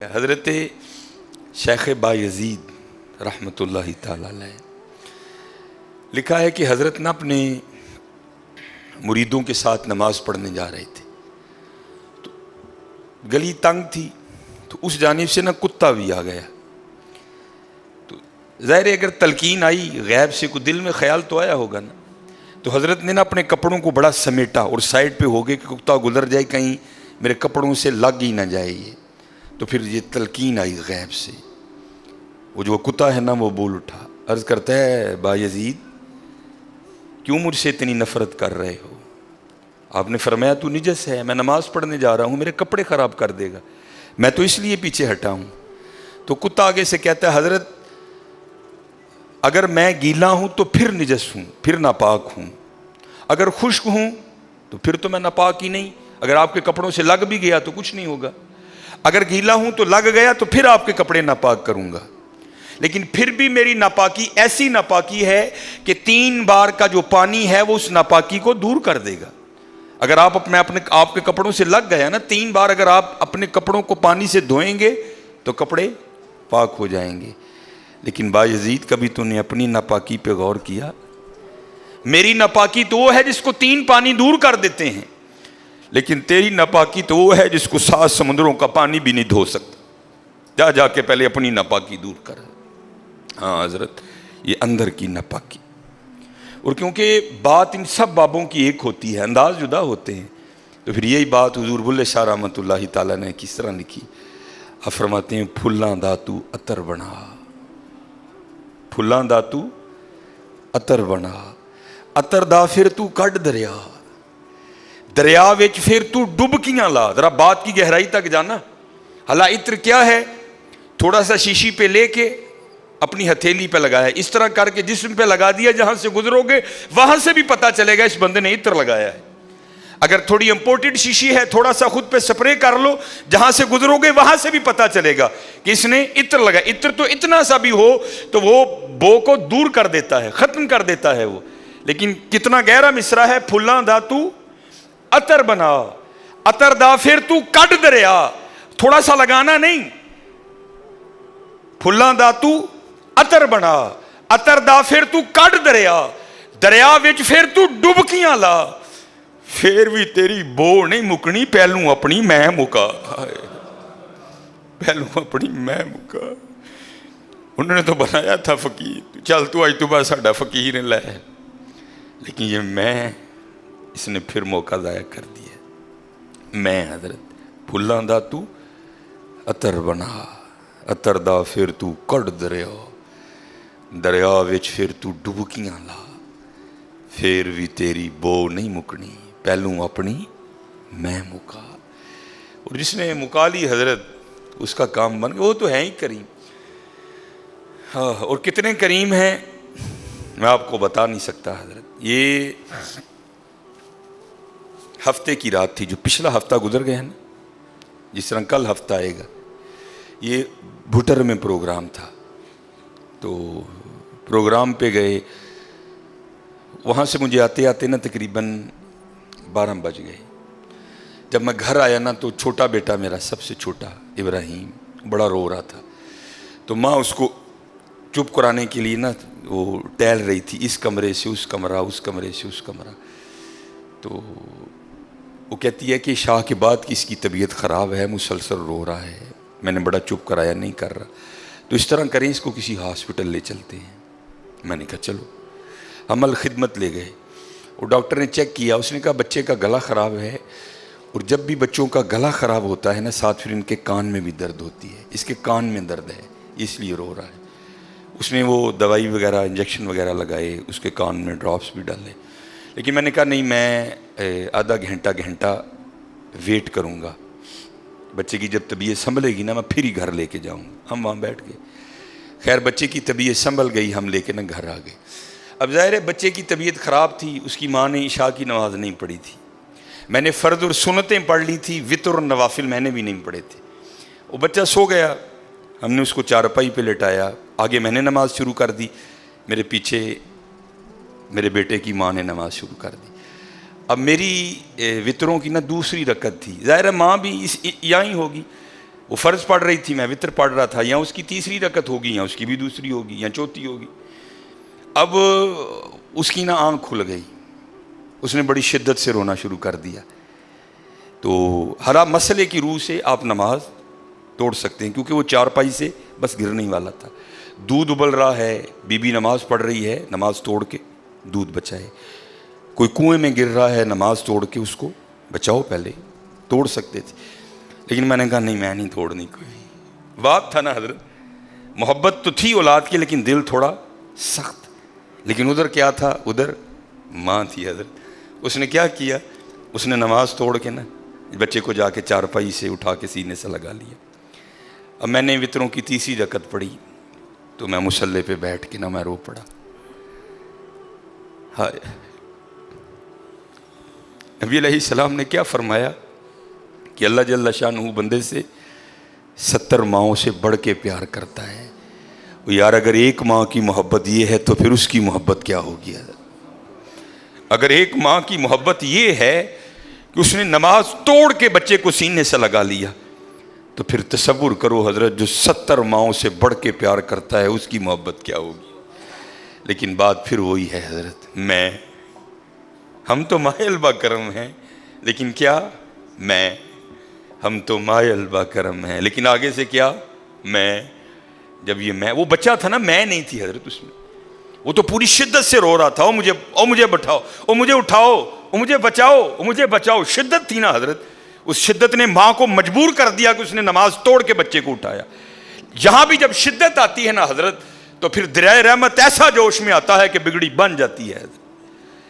حضرت شیخ بایزید رحمتہ تعالی علیہ لکھا ہے کہ حضرت نے اپنے مریدوں کے ساتھ نماز پڑھنے جا رہے تھے تو گلی تنگ تھی تو اس جانب سے کتا بھی آ گیا. تو ظاہر ہے اگر تلقین آئی غیب سے کوئی دل میں خیال تو آیا ہوگا نا. تو حضرت نے اپنے کپڑوں کو بڑا سمیٹا اور سائڈ پہ ہو گئے کہ کتا گزر جائے کہیں میرے کپڑوں سے لگ ہی نہ جائے. یہ تو پھر یہ تلقین آئی غیب سے. وہ جو کتا ہے نا وہ بول اٹھا, عرض کرتا ہے بایزید کیوں مجھ سے اتنی نفرت کر رہے ہو؟ آپ نے فرمایا تو نجس ہے, میں نماز پڑھنے جا رہا ہوں, میرے کپڑے خراب کر دے گا, میں تو اس لیے پیچھے ہٹا ہوں. تو کتا آگے سے کہتا ہے حضرت اگر میں گیلا ہوں تو پھر نجس ہوں, پھر ناپاک ہوں, اگر خشک ہوں تو پھر تو میں ناپاک ہی نہیں, اگر آپ کے کپڑوں سے لگ بھی گیا تو کچھ نہیں ہوگا, اگر گیلا ہوں تو لگ گیا تو پھر آپ کے کپڑے ناپاک کروں گا. لیکن پھر بھی میری ناپاکی ایسی ناپاکی ہے کہ 3 بار کا جو پانی ہے وہ اس ناپاکی کو دور کر دے گا. اگر آپ کے کپڑوں سے لگ گیا نا 3 بار, اگر آپ اپنے کپڑوں کو پانی سے دھوئیں گے تو کپڑے پاک ہو جائیں گے. لیکن بایزید کبھی تو نے اپنی ناپاکی پہ غور کیا؟ میری ناپاکی تو وہ ہے جس کو 3 پانی دور کر دیتے ہیں, لیکن تیری ناپاکی تو وہ ہے جس کو 7 سمندروں کا پانی بھی نہیں دھو سکتا. جا کے پہلے اپنی ناپاکی دور کر. ہاں حضرت یہ اندر کی ناپاکی. اور کیونکہ بات ان سب بابوں کی ایک ہوتی ہے, انداز جدا ہوتے ہیں, تو پھر یہی بات حضور بلے شاہ رحمۃ اللہ تعالیٰ نے کس طرح لکھی. آپ فرماتے ہیں پھلاں دا تو عطر بنا, پھلاں دا تو عطر بنا, عطر دا پھر تو کڈ دریا, دریا وچ پھر تو ڈبکیاں لا. ذرا بات کی گہرائی تک جانا. حالا عطر کیا ہے؟ تھوڑا سا شیشی پہ لے کے اپنی ہتھیلی پہ لگایا, اس طرح کر کے جسم پہ لگا دیا, جہاں سے گزرو گے وہاں سے بھی پتا چلے گا اس بندے نے عطر لگایا ہے. اگر تھوڑی امپورٹڈ شیشی ہے تھوڑا سا خود پہ سپرے کر لو, جہاں سے گزرو گے وہاں سے بھی پتا چلے گا کہ اس نے عطر لگایا. عطر تو اتنا سا بھی ہو تو وہ بو کو دور کر دیتا ہے, ختم کر دیتا ہے وہ. لیکن کتنا گہرا مصرع ہے, پھلاں دا تو عطر بنا, عطر دا پھر تو کڈ دریا. تھوڑا سا لگانا نہیں, پھلاں دا تو عطر بنا, عطر دا پھر تو کڈ دریا, دریا وچ پھر تو ڈبکیاں لا, پھر بھی تیری بو نہیں مکنی, پہلوں اپنی میں مکا, پہلوں اپنی میں مکا. انہوں نے تو بنایا تھا فقیر, چل تو آج تو بعد ساڈا فقیر لے, لیکن یہ میں اس نے پھر موقع ضائع کر دیا. میں حضرت پھلاں دا تو عطر بنا, عطر دا پھر تو کڈ دریا, دریا وچ پھر تو ڈبکیاں لا, پھر بھی تیری بو نہیں مکنی, پہلوں اپنی میں مکا. اور جس نے مکا لی حضرت اس کا کام بن گیا. وہ تو ہے ہی کریم. ہاں, اور کتنے کریم ہیں میں آپ کو بتا نہیں سکتا حضرت. یہ ہفتے کی رات تھی, جو پچھلا ہفتہ گزر گیا نا, جس طرح کل ہفتہ آئے گا. یہ بھٹر میں پروگرام تھا, تو پروگرام پہ گئے, وہاں سے مجھے آتے آتے نا تقریباً 12 بج گئے. جب میں گھر آیا نا تو چھوٹا بیٹا میرا, سب سے چھوٹا ابراہیم, بڑا رو رہا تھا. تو ماں اس کو چپ کرانے کے لیے نا وہ ٹہل رہی تھی, اس کمرے سے اس کمرہ, اس کمرے سے اس کمرہ. تو وہ کہتی ہے کہ شاہ کے بعد کی اس کی طبیعت خراب ہے, مسلسل رو رہا ہے, میں نے بڑا چپ کرایا, نہیں کر رہا, تو اس طرح کریں اس کو کسی ہاسپٹل لے چلتے ہیں. میں نے کہا چلو. عمل خدمت لے گئے, اور ڈاکٹر نے چیک کیا, اس نے کہا بچے کا گلا خراب ہے, اور جب بھی بچوں کا گلا خراب ہوتا ہے نا ساتھ پھر ان کے کان میں بھی درد ہوتی ہے, اس کے کان میں درد ہے اس لیے رو رہا ہے. اس نے وہ دوائی وغیرہ انجیکشن وغیرہ لگائے, اس کے کان میں ڈراپس بھی ڈالے. لیکن میں نے کہا نہیں, میں آدھا گھنٹہ ویٹ کروں گا, بچے کی جب طبیعت سنبھلے گی نا میں پھر ہی گھر لے کے جاؤں گا. ہم وہاں بیٹھ گئے. خیر بچے کی طبیعت سنبھل گئی, ہم لے کے نا گھر آ گئے. اب ظاہر ہے بچے کی طبیعت خراب تھی, اس کی ماں نے عشاء کی نماز نہیں پڑھی تھی, میں نے فرض اور سنتیں پڑھ لی تھی, وتر اور نوافل میں نے بھی نہیں پڑھے تھے. وہ بچہ سو گیا, ہم نے اس کو چارپائی پہ لٹایا, آگے میں نے نماز شروع کر دی, میرے پیچھے میرے بیٹے کی ماں نے نماز شروع کر دی. اب میری وطروں کی نا دوسری رکعت تھی, ظاہر ہے ماں بھی یہاں ہی ہوگی, وہ فرض پڑھ رہی تھی، میں وطر پڑھ رہا تھا، یا اس کی تیسری رکعت ہوگی یا اس کی بھی دوسری ہوگی یا چوتھی ہوگی. اب اس کی نا آنکھ کھل گئی، اس نے بڑی شدت سے رونا شروع کر دیا. تو ہر مسئلے کی روح سے آپ نماز توڑ سکتے ہیں، کیونکہ وہ چارپائی سے بس گرنے ہی والا تھا. دودھ ابل رہا ہے، بی بی نماز پڑھ رہی ہے، نماز توڑ کے دودھ بچائے. کوئی کنویں میں گر رہا ہے، نماز توڑ کے اس کو بچاؤ. پہلے توڑ سکتے تھے، لیکن میں نے کہا نہیں، میں نہیں توڑنی. کوئی بات تھا نا حضرت، محبت تو تھی اولاد کی لیکن دل تھوڑا سخت. لیکن ادھر کیا تھا؟ ادھر ماں تھی حضرت. اس نے کیا کیا؟ اس نے نماز توڑ کے نا بچے کو جا کے چارپائی سے اٹھا کے سینے سے لگا لیا. اب میں نے وطروں کی تیسری رکعت پڑھی تو میں مصلی پہ بیٹھ کے نا میں رو پڑا. ہائے، نبی علیہ السلام نے کیا فرمایا کہ اللہ جل شانہ بندے سے 70 ماؤں سے بڑھ کے پیار کرتا ہے. یار اگر ایک ماں کی محبت یہ ہے تو پھر اس کی محبت کیا ہوگی؟ اگر ایک ماں کی محبت یہ ہے کہ اس نے نماز توڑ کے بچے کو سینے سے لگا لیا، تو پھر تصور کرو حضرت، جو 70 ماؤں سے بڑھ کے پیار کرتا ہے اس کی محبت کیا ہوگی؟ لیکن بات پھر وہی ہے حضرت، ہم تو مائل با کرم ہیں، لیکن کیا ہم تو مائل با کرم ہیں، لیکن آگے سے کیا؟ جب یہ وہ بچہ تھا نا، میں نہیں تھی حضرت اس میں. وہ تو پوری شدت سے رو رہا تھا، مجھے بٹھاؤ، مجھے اٹھاؤ، مجھے بچاؤ، مجھے بچاؤ. شدت تھی نا حضرت، اس شدت نے ماں کو مجبور کر دیا کہ اس نے نماز توڑ کے بچے کو اٹھایا. یہاں بھی جب شدت آتی ہے نا حضرت، تو پھر دریائے رحمت ایسا جوش میں آتا ہے کہ بگڑی بن جاتی ہے.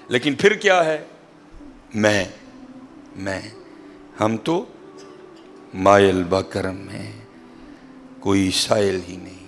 لیکن پھر کیا ہے؟ ہم تو مائل با کرم ہیں، کوئی سائل ہی نہیں.